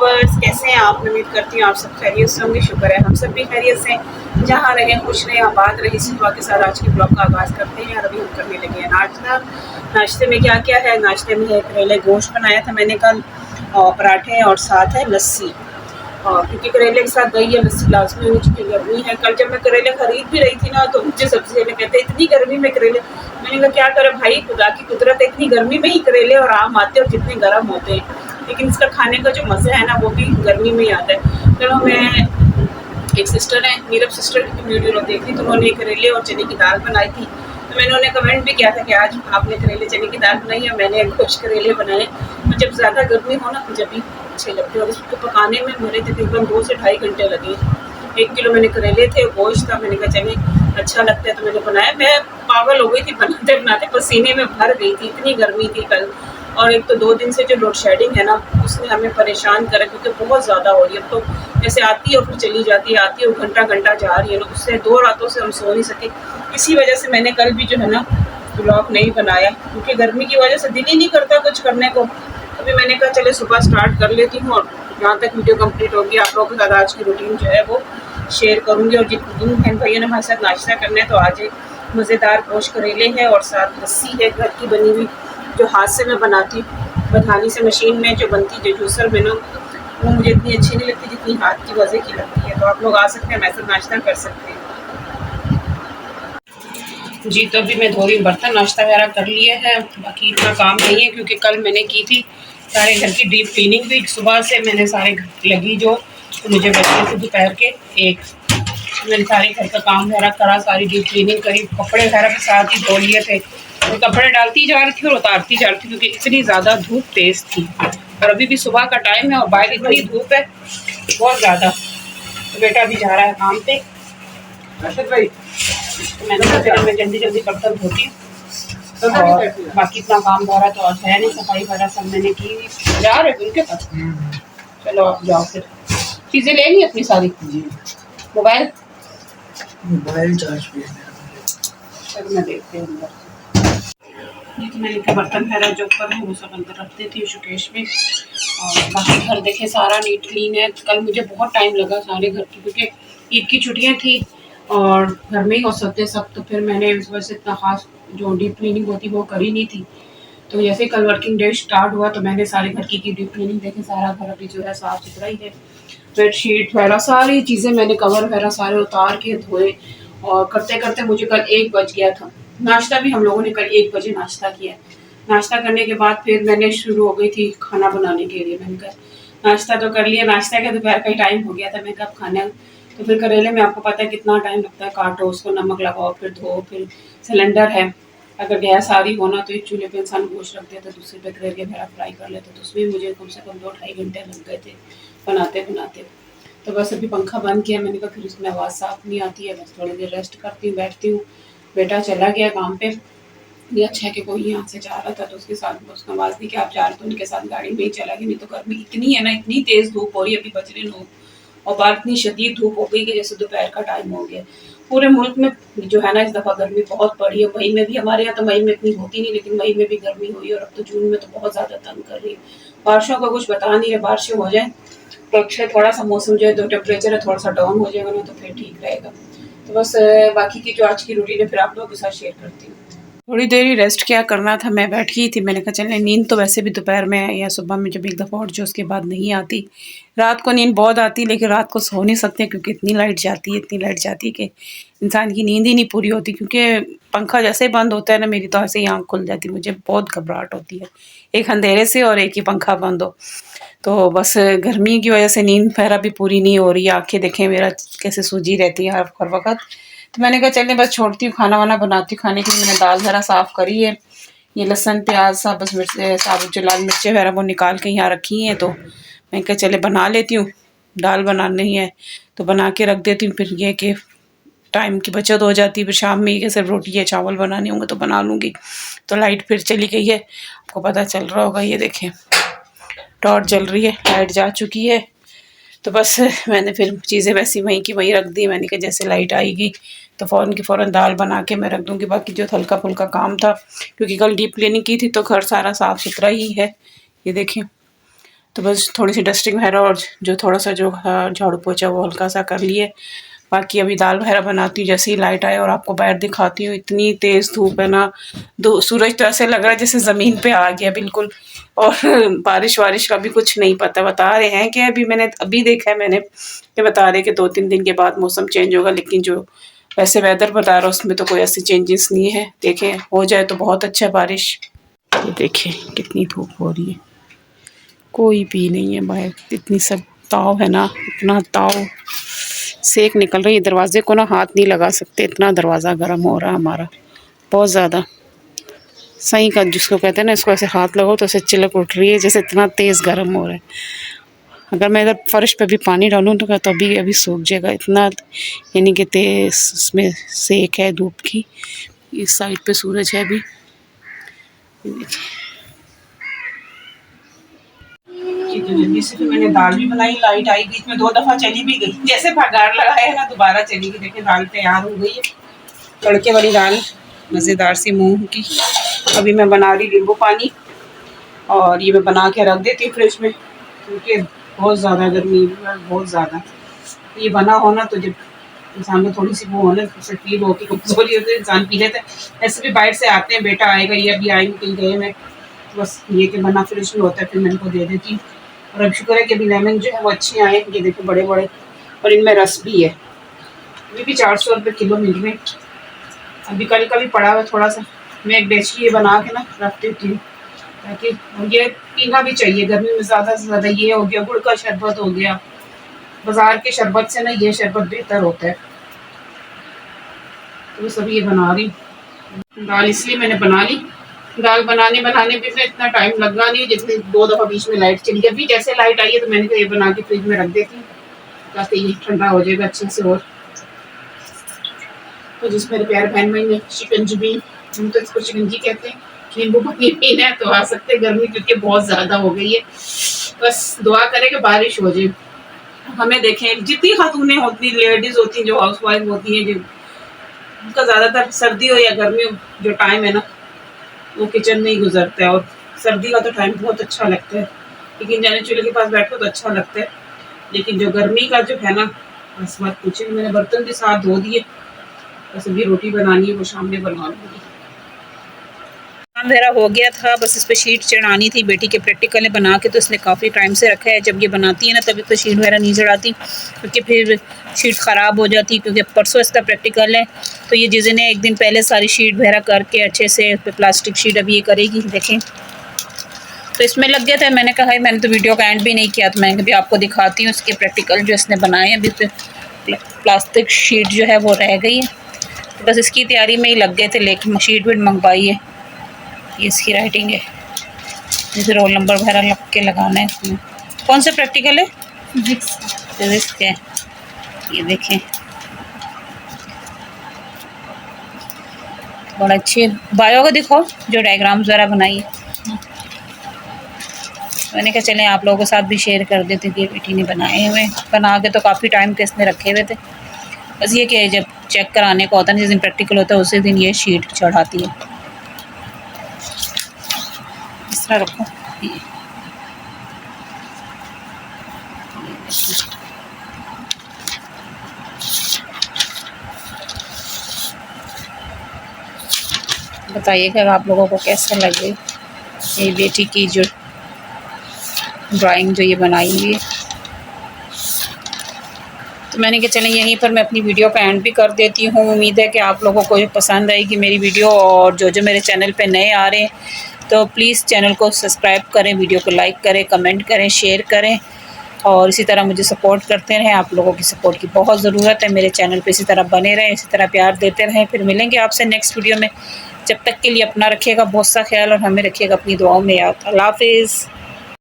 Viewers, कैसे हैं आप? उम्मीद करती हूँ आप सब खैरियत से होंगे। शुक्र है हम सब भी खैरियत से हैं। जहाँ रहें खुश रहें, आबाद रहें। इसी दुआ के साथ आज के ब्लॉग का आगाज़ करते हैं और अभी हम करने लगे हैं नाश्ता। नाश्ते में क्या क्या है? नाश्ते में है करेले गोश्त बनाया था मैंने कल, और पराठे, और साथ है लस्सी। और क्योंकि करेले के साथ दही या लस्सी लाजमी होनी चाहिए, गर्मी है। कल जब मैं करेले खरीद भी रही थी ना, तो मुझे सबसे पहले कहते इतनी गर्मी में करेले। मैंने कहा क्या करें भाई, खुदा की कुदरत है, इतनी गर्मी में ही करेले और आम आते हैं और कितने गर्म होते हैं, लेकिन इसका खाने का जो मज़ा है ना वो भी गर्मी में ही आता है। चलो, मैं एक सिस्टर है, नीरब सिस्टर की वीडियो देख रही, तो उन्होंने करेले और चने की दाल बनाई थी। तो मैंने उन्हें कमेंट भी किया था कि आज आपने करेले चने की दाल बनाई है, मैंने गोश्त करेले बनाए। तो जब ज़्यादा गर्मी हो ना तो जब भी अच्छे लगते हैं। और इसको पकाने में मेरे तकरीबन 2 से ढाई घंटे लगे। 1 किलो मैंने करेले थे, गोश्त था। मैंने कहा चले अच्छा लगता है तो मैंने बनाया। मैं पागल हो गई थी बनाते बनाते, पसीने में भर गई थी, इतनी गर्मी थी कल। और एक तो 2 दिन से जो लोड शेडिंग है ना, उसने हमें परेशान करा, क्योंकि बहुत ज़्यादा हो रही है। अब तो जैसे आती है और फिर चली जाती है, आती है और घंटा घंटा जा रही है ना, उससे 2 रातों से हम सो नहीं सके। इसी वजह से मैंने कल भी जो है ना ब्लॉग नहीं बनाया, क्योंकि गर्मी की वजह से दिल ही नहीं करता कुछ करने को। अभी मैंने कहा चले सुबह स्टार्ट कर लेती हूँ, और जहाँ तक वीडियो कंप्लीट होगी आप लोगों के साथ आज की रूटीन जो है वो शेयर करूँगी। और जिन बहन भाइयों ने हमारे साथ नाश्ता करना है, तो आज एक मज़ेदार गोश्त करेले है और साथ लस्सी है घर की बनी हुई, जो हाथ से मैं बनाती हूँ। बधानी से मशीन में जो बनती है, जो जूसर में ना, वो मुझे इतनी अच्छी नहीं लगती जितनी हाथ की मज़े की लगती है। तो आप लोग आ सकते हैं, हमारे साथ नाश्ता कर सकते हैं जी। तो अभी मैं धो रही हूँ बर्तन, नाश्ता वगैरह कर लिए है। बाकी इतना काम नहीं है, क्योंकि कल मैंने की थी सारे घर की डीप क्लीनिंग भी। सुबह से मैंने सारे घर लगी जो, तो मुझे बचे थे दोपहर के 1। मैंने सारे घर का काम वगैरह करा, सारी डीप क्लीनिंग करी, कपड़े वगैरह के साथ ही धो लिए थे। तो कपड़े डालती जा रही थी और उतारती जा रही थी, क्योंकि इतनी ज़्यादा धूप तेज़ थी। और अभी भी सुबह का टाइम है और बाहर इतनी धूप है बहुत ज़्यादा। तो बेटा भी जा रहा है काम पे। भाई तो मैंने सोचा मैं जल्दी जल्दी बर्तन धोती हूँ, और बाकी इतना काम हो रहा तो आज है नहीं, सफाई वगैरह सब मैंने की। जा रहे उनके पास, चलो आप जाओ फिर। चीज़ें ले ली अपनी सारी? मोबाइल चार्ज पे है। चलो मैं देखती हूँ अंदर। तो मैंने इनके बर्तन वगैरह जो ऊपर है वो सब अंदर रख देती हूँ शोकेश में। और बाकी घर देखे सारा नीट क्लीन है। कल मुझे बहुत टाइम लगा सारे घर की, क्योंकि ईद की छुट्टियाँ थी और घर में ही हो सकते सब। तो फिर मैंने इस वजह से इतना खास जो डीप क्लीनिंग होती वो करी नहीं थी। तो जैसे कल वर्किंग डे स्टार्ट हुआ तो मैंने सारे घर की डीप क्लीनिंग देखे। सारा घर अभी जो है साफ़ सुथरा ही है। बेडशीट वगैरह सारी चीज़ें मैंने कवर वगैरह सारे उतार के धोए। और करते करते मुझे कल 1 बज गया था। नाश्ता भी हम लोगों ने कल 1 बजे नाश्ता किया। नाश्ता करने के बाद फिर मैंने शुरू हो गई थी खाना बनाने के लिए। मैंने कहा नाश्ता तो कर लिया, नाश्ता का दोपहर का ही टाइम हो गया था। मैं कब खाना, तो फिर करेले में आपको पता है कितना टाइम लगता है, काटो उसको, नमक लगाओ, फिर धो, फिर सिलेंडर है। अगर गैस आ रही हो ना तो एक चूल्हे पे इंसान गोश्त रख देता, दूसरे पे करेले वगैरह फ्राई कर लेता। तो उसमें मुझे कम से कम 2-2.5 घंटे लग गए थे बनाते बनाते। तो बस अभी पंखा बंद किया। मैंने कहा फिर उसमें आवाज़ साफ नहीं आती है, बस थोड़ी देर रेस्ट करती हूँ, बैठती हूँ। बेटा चला गया काम पे। ये अच्छा है कि कोई यहाँ से जा रहा था तो उसके साथ उसने आवाज़ दी कि आप जा रहे, तो उनके साथ गाड़ी में ही चला गया। नहीं तो गर्मी इतनी है ना, इतनी तेज़ धूप हो रही है, अभी बज रहे 9 और बाहर इतनी शदीद धूप हो गई कि जैसे दोपहर का टाइम हो गया। पूरे मुल्क में जो है ना इस दफ़ा गर्मी बहुत पड़ी है। मई में भी, हमारे यहाँ तो मई में इतनी होती नहीं, लेकिन मई में भी गर्मी हुई और अब तो जून में तो बहुत ज़्यादा तंग कर रही है। बारिशों का कुछ बता नहीं है, बारिशें हो जाए तो अच्छा, थोड़ा सा मौसम जो है, जो टेम्परेचर है थोड़ा सा डाउन हो जाएगा ना तो फिर ठीक रहेगा। तो बस बाकी की जो आज की रूटीन है फिर आप लोगों के साथ शेयर करती हूँ। थोड़ी देर ही रेस्ट क्या करना था, मैं बैठ गई थी। मैंने कहा चले, नींद तो वैसे भी दोपहर में या सुबह में जब एक दफ़ा उठ जाओ उसके बाद नहीं आती। रात को नींद बहुत आती, लेकिन रात को सो नहीं सकते क्योंकि इतनी लाइट जाती है कि इंसान की नींद ही नहीं पूरी होती। क्योंकि पंखा जैसे ही बंद होता है ना, मेरी तो ऐसे ही आँख खुल जाती है। मुझे बहुत घबराहट होती है, एक अंधेरे से और एक ही पंखा बंद हो। तो बस गर्मी की वजह से नींद वगैरह भी पूरी नहीं हो रही है। आँखें देखें मेरा कैसे सूजी रहती है हर वक्त। तो मैंने कहा चलिए बस छोड़ती हूँ, खाना वाना बनाती हूँ। खाने के लिए मैंने दाल ज़रा साफ़ करी है। ये लहसुन प्याज साबुत मिर्च, साबुत जो लाल मिर्चें वगैरह वो निकाल के यहाँ रखी हैं। तो मैं कहा चले बना लेती हूँ, दाल बनानी है तो बना के रख देती हूँ। फिर ये कि टाइम की बचत हो जाती है। फिर शाम में ये सिर्फ रोटी या चावल बनाने होंगे तो बना लूँगी। तो लाइट फिर चली गई है, आपको पता चल रहा होगा। ये देखें टॉर्च जल रही है, लाइट जा चुकी है। तो बस मैंने फिर चीज़ें वैसी वहीं की वहीं रख दी। मैंने कहा जैसे लाइट आएगी तो फ़ौरन की फ़ौरन दाल बना के मैं रख दूँगी। बाकी जो हल्का फुल्का काम था, क्योंकि कल डीप क्लीनिंग की थी तो घर सारा साफ़ सुथरा ही है। ये देखें तो बस थोड़ी सी डस्टिंग वगैरह और जो थोड़ा सा जो झाड़ू पोछा वो हल्का सा कर लिए। बाकी अभी दाल वगैरह बनाती हूँ जैसे ही लाइट आए और आपको बाहर दिखाती हूँ। इतनी तेज़ धूप है ना, सूरज तो ऐसे लग रहा है जैसे ज़मीन पे आ गया बिल्कुल। और बारिश वारिश का भी कुछ नहीं पता। बता रहे हैं कि अभी मैंने अभी देखा है मैंने कि बता रहे कि 2-3 दिन के बाद मौसम चेंज होगा, लेकिन जो वैसे वेदर बता रहा है उसमें तो कोई ऐसी चेंजेस नहीं है। देखें हो जाए तो बहुत अच्छा बारिश। ये देखें कितनी धूप हो रही है, कोई भी नहीं है बाहर। इतनी सब ताव है ना, इतना ताव, सेक निकल रही है। दरवाजे को ना हाथ नहीं लगा सकते, इतना दरवाज़ा गर्म हो रहा है हमारा बहुत ज़्यादा। सही का जिसको कहते हैं ना, इसको ऐसे हाथ लगाओ तो ऐसे चिलक उठ रही है जैसे इतना तेज़ गर्म हो रहा है। अगर मैं इधर फर्श पे भी पानी डालूँ तो अभी अभी सूख जाएगा, इतना यानी कि तेज़ उसमें सेक है धूप की। इस साइड पे सूरज है अभी। तो जल्दी से फिर मैंने दाल भी बनाई। लाइट आई बीच में 2 दफ़ा चली भी गई, जैसे भगाड़ लगाया ना दोबारा चली गई। देखिए दाल तैयार हो गई है, तड़के वाली दाल मज़ेदार सी मूंग की। अभी मैं बना रही नींबू पानी और ये मैं बना के रख देती हूँ फ्रिज में, क्योंकि बहुत ज़्यादा गर्मी है, बहुत ज़्यादा। ये बना हो ना तो जब इंसान को थोड़ी सी वो हो ना, उसे फील होती कमजोरी होती है, इंसान पी लेता है। ऐसे भी बाहर से आते हैं, बेटा आएगा, ये अभी आएंगे कहीं गए में, तो बस ये कि बना फ्रिज में होता है, फिर मैं इनको दे देती हूँ। और अब शुक्र है कि अभी लेमन जो है वो अच्छे आए, ये देखो बड़े बड़े, और इनमें रस भी है। अभी भी 400 रुपये किलो मिल रहे हैं। अभी कल का भी पड़ा हुआ थोड़ा सा, मैं एक डेचकी ये बना के ना रख देती हूँ, ताकि ये पीना भी चाहिए गर्मी में। ज़्यादा से ज़्यादा ये हो गया, गुड़ का शरबत हो गया, बाज़ार के शरबत से ना ये शरबत बेहतर होता है। तो बस अभी ये बना रही दाल, इसलिए मैंने बना ली। दाल बनाने भी में इतना टाइम लगा नहीं, जितने 2 दफ़ा बीच में लाइट चली गई। अभी जैसे लाइट आई है तो मैंने कहा ये बना के फ्रिज में रख देती हूँ, ताकि ये ठंडा हो जाएगा अच्छे से। और तो जिस मेरे प्यारे बहन भाई शिकंजी, हम तो इसको शिकंजी कहते हैं, नींबू पानी पीना है तो आ सकते, गर्मी क्योंकि बहुत ज़्यादा हो गई है। बस दुआ करें कि बारिश हो जाए। हमें देखें जितनी खातूनें होती, लेडीज़ होती हैं जो हाउस वाइफ होती हैं, जो उनका ज़्यादातर सर्दी हो या गर्मी हो, जो टाइम है ना वो किचन में ही गुजरता है। और सर्दी का तो टाइम बहुत अच्छा लगता है, लेकिन जाने चूल्हे के पास बैठो तो अच्छा लगता है। लेकिन जो गर्मी का जो है ना, बस मत पूछिए। मैंने बर्तन भी साथ धो दिए, बस अभी रोटी बनानी है, वो शाम में बना लूँगी। काम मेरा हो गया था, बस इस पर शीट चढ़ानी थी। बेटी के प्रैक्टिकल बना के तो इसने काफ़ी टाइम से रखा है। जब ये बनाती है ना तभी तो शीट वगैरह नहीं चढ़ाती, क्योंकि फिर शीट ख़राब हो जाती, क्योंकि परसों इसका प्रैक्टिकल है। तो ये जिस दिन एक दिन पहले सारी शीट वगैरह करके अच्छे से प्लास्टिक शीट अभी ये करेगी। देखें तो इसमें लग गया था। मैंने कहा मैंने तो वीडियो का एंड भी नहीं किया, तो मैं अभी आपको दिखाती हूँ इसके प्रैक्टिकल जो इसने बनाए हैं। अभी प्लास्टिक शीट जो है वो रह गई है, तो बस इसकी तैयारी में ही लग गए थे। लेकिन शीट भी मंगवाई है, ये इसकी राइटिंग है, जैसे रोल नंबर वगैरह लग के लगाना है इसमें। कौन सा प्रैक्टिकल है? फिजिक्स के। ये देखें बड़ा अच्छी बायो का दिखाओ जो डायग्राम्स वगैरह बनाई है। मैंने कहा चलें आप लोगों के साथ भी शेयर कर देते कि बेटी ने बनाए हुए, बना के तो काफ़ी टाइम के इसने रखे हुए थे। बस ये कि जब चेक कराने का होता है, जिस दिन प्रैक्टिकल होता है उसी दिन ये शीट चढ़ाती है। इस तरह रखो। बताइएगा आप लोगों को कैसा लगे ये बेटी की जो ड्राइंग जो ये बनाई हुई है। तो मैंने कहा चलें यहीं पर मैं अपनी वीडियो का एंड भी कर देती हूँ। उम्मीद है कि आप लोगों को पसंद आएगी मेरी वीडियो। और जो मेरे चैनल पे नए आ रहे हैं तो प्लीज़ चैनल को सब्सक्राइब करें, वीडियो को लाइक करें, कमेंट करें, शेयर करें और इसी तरह मुझे सपोर्ट करते रहें। आप लोगों की सपोर्ट की बहुत ज़रूरत है। मेरे चैनल पे इसी तरह बने रहें, इसी तरह प्यार देते रहें। फिर मिलेंगे आपसे नेक्स्ट वीडियो में। जब तक के लिए अपना रखिएगा बहुत सा ख्याल और हमें रखिएगा अपनी दुआओं में याद। अल्लाह हाफ़िज़।